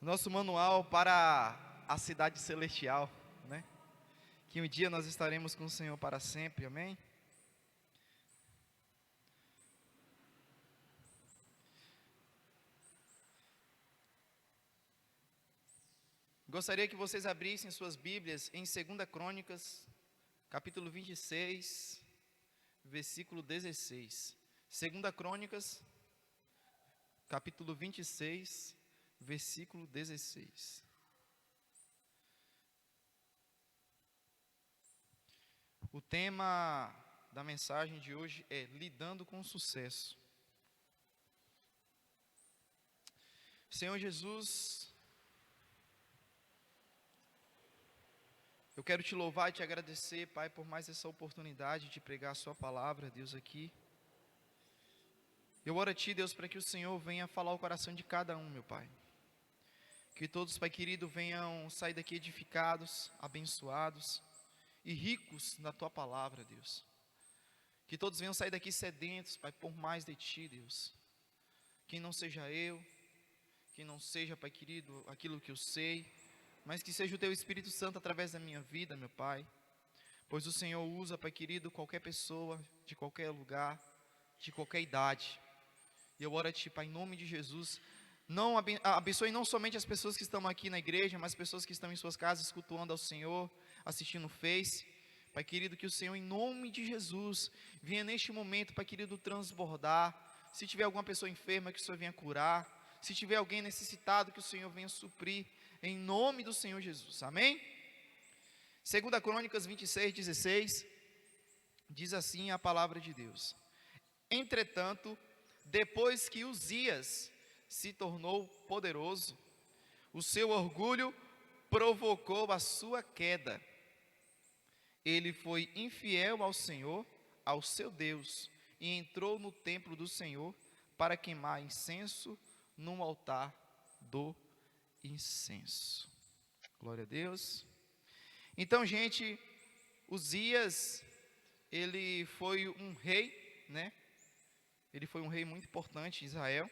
Nosso manual para a cidade celestial, né? Que um dia nós estaremos com o Senhor para sempre, amém? Gostaria que vocês abrissem suas Bíblias em 2 Crônicas, capítulo 26, versículo 16. 2 Crônicas, capítulo 26, versículo 16. O tema da mensagem de hoje é lidando com o sucesso. Senhor Jesus, eu quero te louvar e te agradecer, Pai, por mais essa oportunidade de pregar a sua palavra, Deus, aqui. Eu oro a Ti, Deus, para que o Senhor venha falar o coração de cada um, meu Pai. Que todos, Pai querido, venham sair daqui edificados, abençoados e ricos na Tua palavra, Deus. Que todos venham sair daqui sedentos, Pai, por mais de Ti, Deus. Que não seja eu, que não seja, Pai querido, aquilo que eu sei, mas que seja o Teu Espírito Santo através da minha vida, meu Pai. Pois o Senhor usa, Pai querido, qualquer pessoa, de qualquer lugar, de qualquer idade. E eu oro a Ti, Pai, em nome de Jesus. Não abençoe não somente as pessoas que estão aqui na igreja, mas as pessoas que estão em suas casas, cultuando ao Senhor, assistindo o Face. Pai querido, que o Senhor, em nome de Jesus, venha neste momento, Pai querido, transbordar. Se tiver alguma pessoa enferma, que o Senhor venha curar. Se tiver alguém necessitado, que o Senhor venha suprir, em nome do Senhor Jesus, amém? 2 Crônicas 26, 16, diz assim a palavra de Deus: Entretanto, depois que Uzias se tornou poderoso, o seu orgulho provocou a sua queda. Ele foi infiel ao Senhor, ao seu Deus, e entrou no templo do Senhor para queimar incenso no altar do incenso. Glória a Deus. Então, gente, Uzias, ele foi um rei, né? Ele foi um rei muito importante em Israel.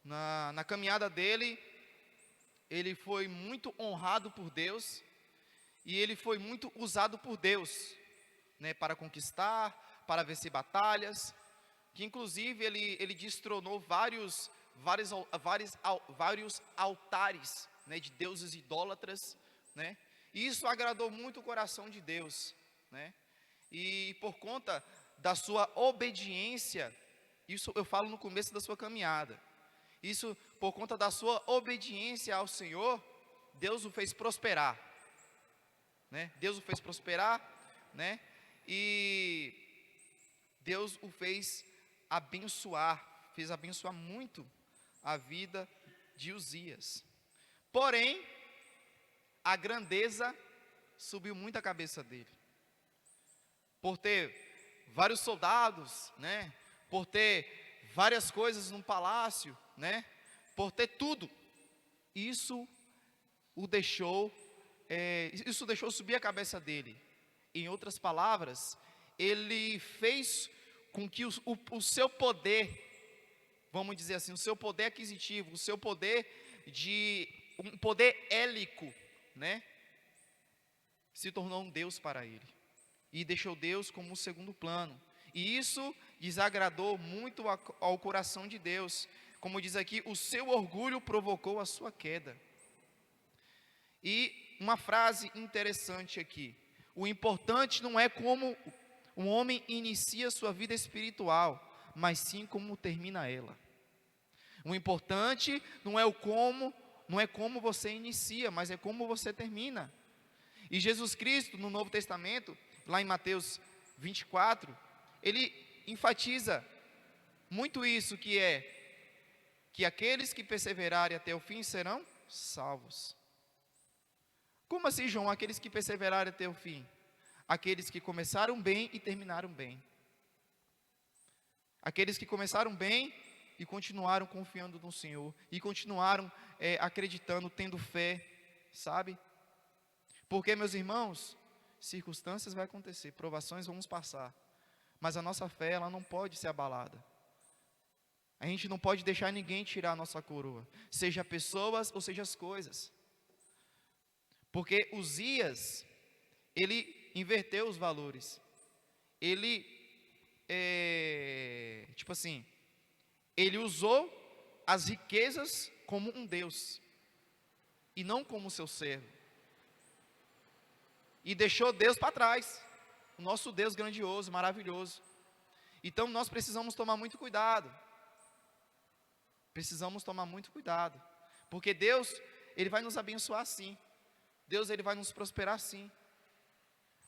Na caminhada dele, ele foi muito honrado por Deus e ele foi muito usado por Deus, né, para conquistar, para vencer batalhas, que inclusive ele destronou vários altares, né, de deuses idólatras, né, e isso agradou muito o coração de Deus, né, e por conta da sua obediência, isso eu falo no começo da sua caminhada, isso por conta da sua obediência ao Senhor, Deus o fez prosperar, né, Deus o fez prosperar, né, e Deus o fez abençoar muito a vida de Uzias. Porém, a grandeza subiu muito a cabeça dele. Por ter vários soldados, né? Por ter várias coisas no palácio, né? Por ter tudo. Isso deixou subir a cabeça dele. Em outras palavras, ele fez com que o seu poder, vamos dizer assim, o seu poder aquisitivo, o seu poder um poder hélico, né, se tornou um Deus para ele, e deixou Deus como um segundo plano, e isso desagradou muito ao coração de Deus, como diz aqui, o seu orgulho provocou a sua queda. E uma frase interessante aqui: o importante não é como um homem inicia sua vida espiritual, mas sim como termina ela. O importante não é como você inicia, mas é como você termina. E Jesus Cristo, no Novo Testamento, lá em Mateus 24, ele enfatiza muito isso, que aqueles que perseverarem até o fim serão salvos. Como assim, João? Aqueles que perseverarem até o fim? Aqueles que começaram bem e terminaram bem. Aqueles que começaram bem e continuaram confiando no Senhor. E continuaram acreditando, tendo fé, sabe? Porque, meus irmãos, circunstâncias vão acontecer, provações vamos passar. Mas a nossa fé, ela não pode ser abalada. A gente não pode deixar ninguém tirar a nossa coroa, seja pessoas ou seja as coisas. Porque Uzias, ele inverteu os valores. Ele, tipo assim, ele usou as riquezas como um Deus, e não como seu servo. E deixou Deus para trás, o nosso Deus grandioso, maravilhoso. Então nós precisamos tomar muito cuidado. Precisamos tomar muito cuidado. Porque Deus, Ele vai nos abençoar sim. Deus, Ele vai nos prosperar sim.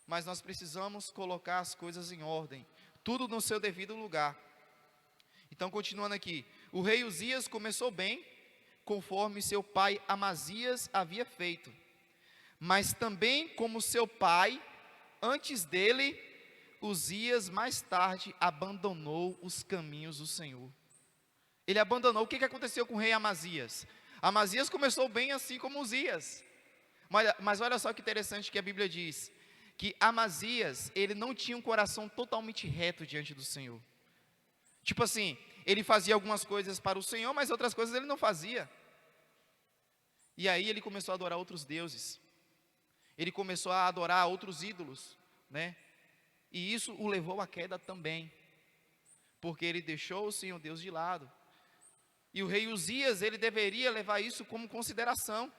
Mas nós precisamos colocar as coisas em ordem. Tudo no seu devido lugar. Então, continuando aqui. O rei Uzias começou bem, conforme seu pai Amazias havia feito. Mas também como seu pai, antes dele, Uzias mais tarde abandonou os caminhos do Senhor. Ele abandonou. O que aconteceu com o rei Amazias? Amazias começou bem assim como Uzias. Mas olha só que interessante que a Bíblia diz. Que Amazias, ele não tinha um coração totalmente reto diante do Senhor. Tipo assim, ele fazia algumas coisas para o Senhor, mas outras coisas ele não fazia. E aí ele começou a adorar outros deuses. Ele começou a adorar outros ídolos, né? E isso o levou à queda também. Porque ele deixou o Senhor Deus de lado. E o rei Uzias, ele deveria levar isso como consideração.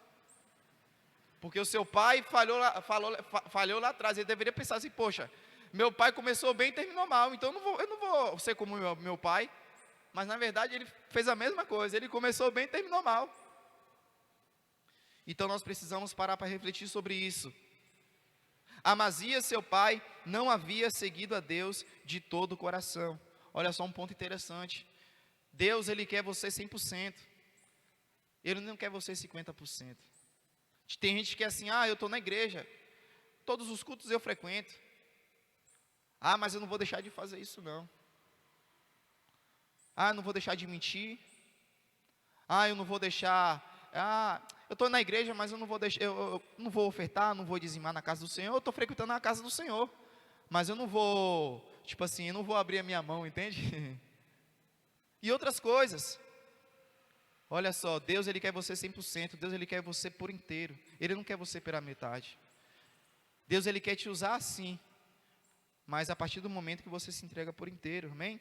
Porque o seu pai falhou lá atrás. Ele deveria pensar assim, poxa, meu pai começou bem e terminou mal. Então eu não vou ser como meu pai. Mas na verdade ele fez a mesma coisa. Ele começou bem e terminou mal. Então nós precisamos parar para refletir sobre isso. Amazias, seu pai, não havia seguido a Deus de todo o coração. Olha só um ponto interessante. Deus, Ele quer você 100%. Ele não quer você 50%. Tem gente que é assim, eu estou na igreja, todos os cultos eu frequento. Mas eu não vou deixar de fazer isso não. Eu não vou deixar de mentir. Eu não vou deixar... eu estou na igreja, mas eu não vou deixar, eu não vou ofertar, não vou dizimar na casa do Senhor. Eu estou frequentando a casa do Senhor, mas eu não vou, tipo assim, eu não vou abrir a minha mão, entende? E outras coisas. Olha só, Deus, Ele quer você 100%, Deus, Ele quer você por inteiro. Ele não quer você pela metade. Deus, Ele quer te usar assim, mas a partir do momento que você se entrega por inteiro, amém?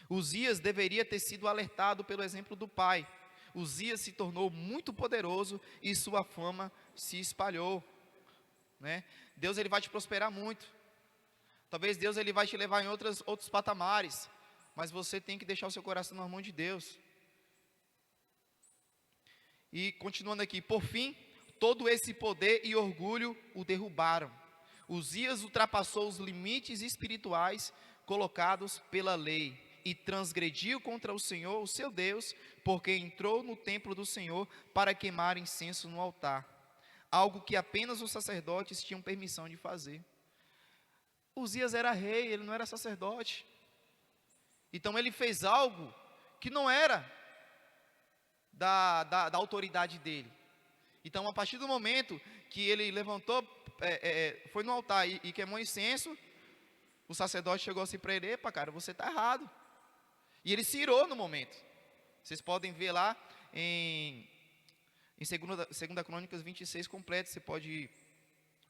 Uzias deveria ter sido alertado pelo exemplo do pai. Uzias se tornou muito poderoso e sua fama se espalhou, né? Deus, Ele vai te prosperar muito. Talvez Deus, Ele vai te levar em outros patamares, mas você tem que deixar o seu coração na mão de Deus. E continuando aqui, por fim, todo esse poder e orgulho o derrubaram. Uzias ultrapassou os limites espirituais colocados pela lei e transgrediu contra o Senhor, o seu Deus, porque entrou no templo do Senhor para queimar incenso no altar, algo que apenas os sacerdotes tinham permissão de fazer. Uzias era rei, ele não era sacerdote. Então ele fez algo que não era da autoridade dele. Então a partir do momento que ele levantou, foi no altar e queimou incenso, o sacerdote chegou assim para ele, epa cara, você está errado. E ele se irou no momento. Vocês podem ver lá em 2 Crônicas 26 completo, você pode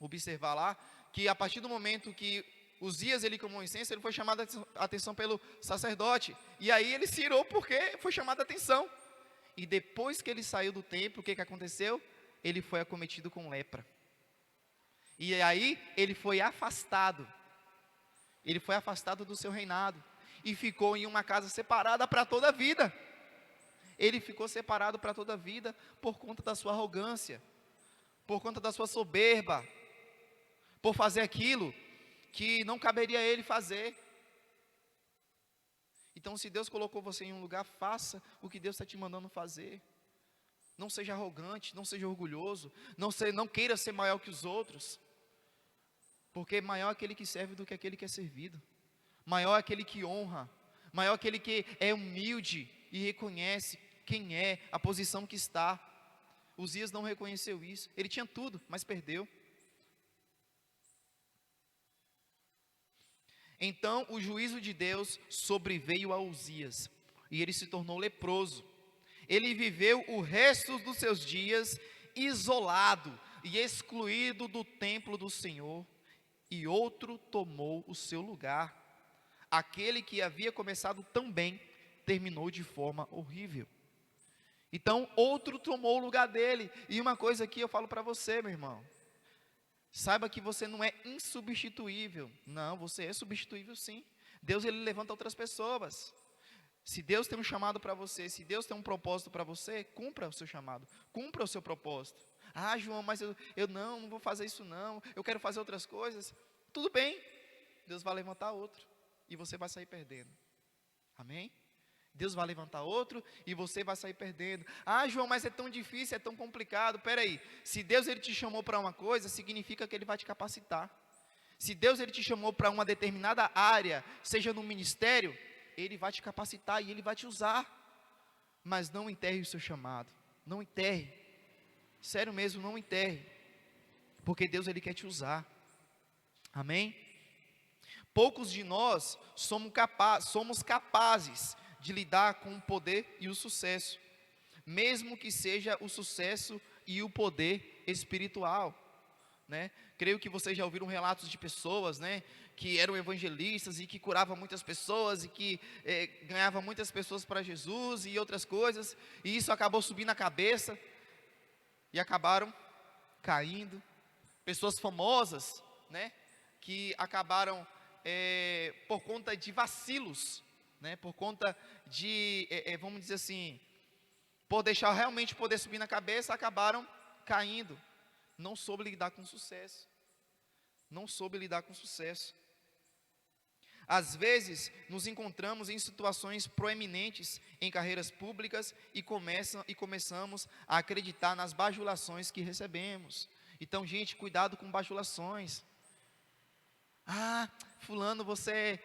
observar lá, que a partir do momento que Uzias ele queimou incenso, ele foi chamado a atenção pelo sacerdote. E aí ele se irou porque foi chamado a atenção. E depois que ele saiu do templo, o que aconteceu? Ele foi acometido com lepra. E aí ele foi afastado. Ele foi afastado do seu reinado. E ficou em uma casa separada para toda a vida. Ele ficou separado para toda a vida por conta da sua arrogância, por conta da sua soberba, por fazer aquilo que não caberia a ele fazer. Então, se Deus colocou você em um lugar, faça o que Deus está te mandando fazer. Não seja arrogante, não seja orgulhoso, não queira ser maior que os outros, porque maior é aquele que serve do que aquele que é servido. Maior é aquele que honra, maior é aquele que é humilde e reconhece quem é, a posição que está. Uzias não reconheceu isso, ele tinha tudo, mas perdeu. Então o juízo de Deus sobreveio a Uzias, e ele se tornou leproso. Ele viveu o resto dos seus dias isolado e excluído do templo do Senhor, e outro tomou o seu lugar. Aquele que havia começado tão bem, terminou de forma horrível. Então outro tomou o lugar dele. E uma coisa aqui eu falo para você, meu irmão: saiba que você não é insubstituível. Não, você é substituível sim. Deus, ele levanta outras pessoas. Se Deus tem um chamado para você, se Deus tem um propósito para você, cumpra o seu chamado, cumpra o seu propósito. Ah, João, mas eu não vou fazer isso não, eu quero fazer outras coisas. Tudo bem, Deus vai levantar outro, e você vai sair perdendo. Amém? Deus vai levantar outro, e você vai sair perdendo. Ah, João, mas é tão difícil, é tão complicado. Peraí, se Deus, ele te chamou para uma coisa, significa que ele vai te capacitar. Se Deus, ele te chamou para uma determinada área, seja no ministério, ele vai te capacitar e ele vai te usar. Mas não enterre o seu chamado, não enterre, sério mesmo, não enterre, porque Deus, ele quer te usar. Amém? Poucos de nós somos capazes de lidar com o poder e o sucesso, mesmo que seja o sucesso e o poder espiritual, né? Creio que vocês já ouviram relatos de pessoas, né, que eram evangelistas e que curavam muitas pessoas e que ganhavam muitas pessoas para Jesus e outras coisas, e isso acabou subindo a cabeça e acabaram caindo. Pessoas famosas, né, que acabaram por conta de vacilos, né, por conta de, vamos dizer assim, por deixar realmente o poder subir na cabeça, acabaram caindo. Não soube lidar com sucesso. Não soube lidar com sucesso. Às vezes, nos encontramos em situações proeminentes em carreiras públicas e começamos a acreditar nas bajulações que recebemos. Então, gente, cuidado com bajulações. Ah, fulano, você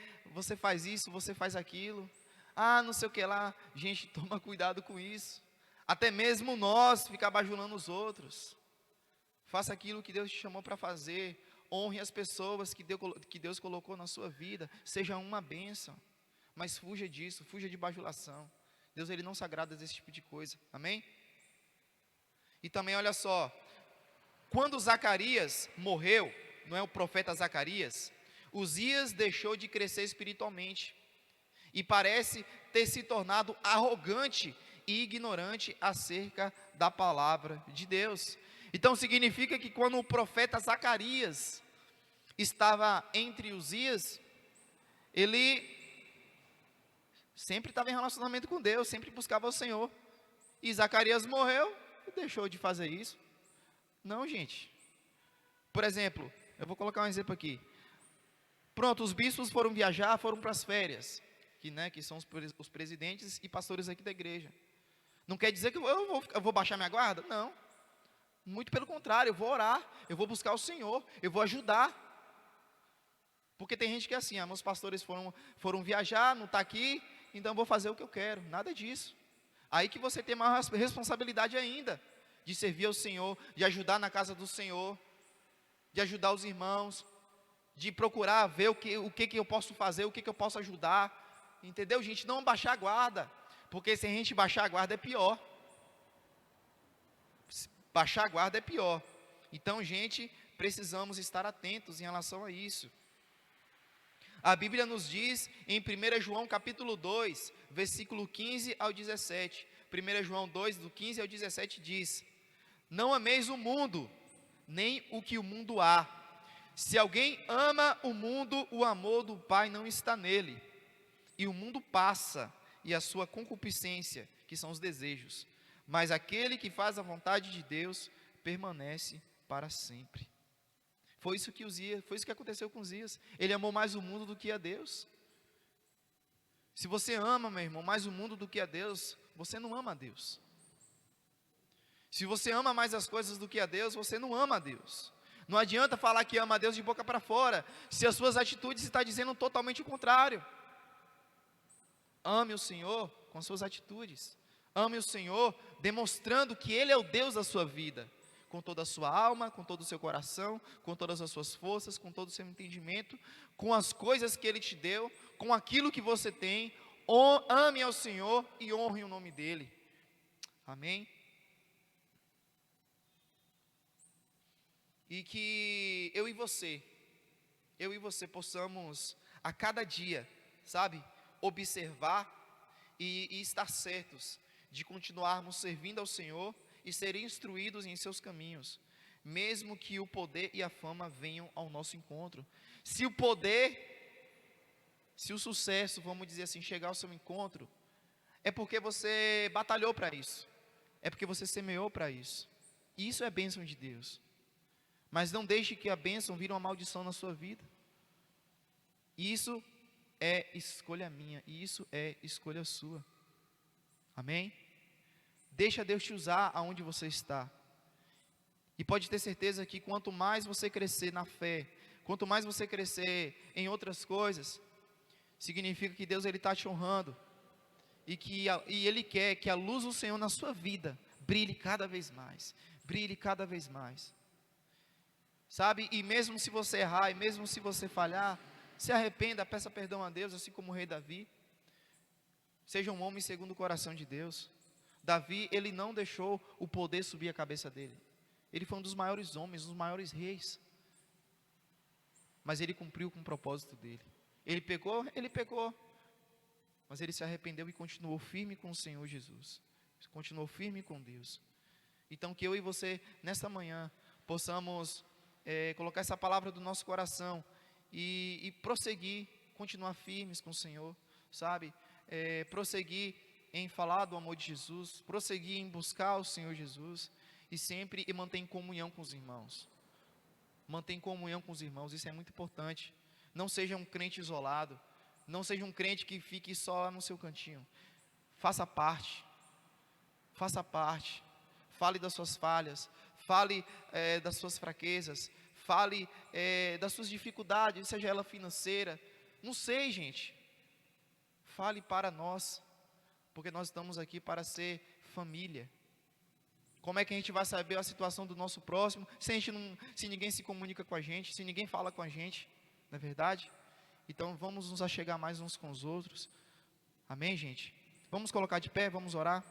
faz isso, você faz aquilo. Ah, não sei o que lá. Gente, toma cuidado com isso. Até mesmo nós ficar bajulando os outros. Faça aquilo que Deus te chamou para fazer. Honre as pessoas que Deus colocou na sua vida. Seja uma bênção. Mas fuja disso, fuja de bajulação. Deus, ele não se agrada desse tipo de coisa. Amém? E também, olha só. Quando Zacarias morreu, não é o profeta Zacarias, Uzias deixou de crescer espiritualmente. E parece ter se tornado arrogante e ignorante acerca da palavra de Deus. Então significa que quando o profeta Zacarias estava entre Uzias, ele sempre estava em relacionamento com Deus, sempre buscava o Senhor. E Zacarias morreu e deixou de fazer isso. Não, gente. Por exemplo, eu vou colocar um exemplo aqui. Pronto, os bispos foram viajar, foram para as férias, que são os presidentes e pastores aqui da igreja. Não quer dizer que eu vou baixar minha guarda? Não. Muito pelo contrário, eu vou orar, eu vou buscar o Senhor, eu vou ajudar. Porque tem gente que é assim, meus pastores foram viajar, não está aqui, então eu vou fazer o que eu quero. Nada disso. Aí que você tem maior responsabilidade ainda, de servir ao Senhor, de ajudar na casa do Senhor, de ajudar os irmãos, de procurar ver o que eu posso fazer, o que eu posso ajudar. Entendeu, gente? Não baixar a guarda, porque se a gente baixar a guarda é pior. Baixar a guarda é pior. Então, gente, precisamos estar atentos em relação a isso. A Bíblia nos diz em 1 João capítulo 2, versículo 15 ao 17. 1 João 2, do 15 ao 17 diz: não ameis o mundo, nem o que o mundo há. Se alguém ama o mundo, o amor do Pai não está nele. E o mundo passa, e a sua concupiscência, que são os desejos. Mas aquele que faz a vontade de Deus permanece para sempre. Foi isso que aconteceu com Uzias. Ele amou mais o mundo do que a Deus. Se você ama, meu irmão, mais o mundo do que a Deus, você não ama a Deus. Se você ama mais as coisas do que a Deus, você não ama a Deus. Não adianta falar que ama a Deus de boca para fora, se as suas atitudes estão dizendo totalmente o contrário. Ame o Senhor com suas atitudes. Ame o Senhor demonstrando que Ele é o Deus da sua vida. com toda a sua alma, com todo o seu coração, com todas as suas forças, com todo o seu entendimento, com as coisas que Ele te deu, com aquilo que você tem. Ame ao Senhor e honre o nome dEle. Amém? E que eu e você possamos a cada dia, sabe, observar e estar certos de continuarmos servindo ao Senhor e serem instruídos em seus caminhos, mesmo que o poder e a fama venham ao nosso encontro. Se o sucesso, vamos dizer assim, chegar ao seu encontro, é porque você batalhou para isso, é porque você semeou para isso, e isso é bênção de Deus. Mas não deixe que a bênção vire uma maldição na sua vida. Isso é escolha minha, e isso é escolha sua. Amém? Deixa Deus te usar aonde você está. E pode ter certeza que quanto mais você crescer na fé, quanto mais você crescer em outras coisas, significa que Deus está te honrando. E Ele quer que a luz do Senhor na sua vida brilhe cada vez mais. Brilhe cada vez mais. Sabe? E mesmo se você errar, e mesmo se você falhar, se arrependa, peça perdão a Deus, assim como o rei Davi. Seja um homem segundo o coração de Deus. Davi, ele não deixou o poder subir a cabeça dele. Ele foi um dos maiores homens, um dos maiores reis. Mas ele cumpriu com o propósito dele. Ele pecou, mas ele se arrependeu e continuou firme com o Senhor Jesus. Continuou firme com Deus. Então que eu e você, nesta manhã, possamos colocar essa palavra do nosso coração e prosseguir, continuar firmes com o Senhor, sabe? Prosseguir em falar do amor de Jesus, prosseguir em buscar o Senhor Jesus, e sempre manter em comunhão com os irmãos. Manter comunhão com os irmãos, isso é muito importante. Não seja um crente isolado, não seja um crente que fique só no seu cantinho. Faça parte, fale das suas falhas, fale das suas fraquezas, fale das suas dificuldades, seja ela financeira, não sei, gente. Fale para nós, porque nós estamos aqui para ser família. Como é que a gente vai saber a situação do nosso próximo, se ninguém se comunica com a gente, se ninguém fala com a gente, não é verdade? Então vamos nos achegar mais uns com os outros, amém, gente? Vamos colocar de pé, vamos orar.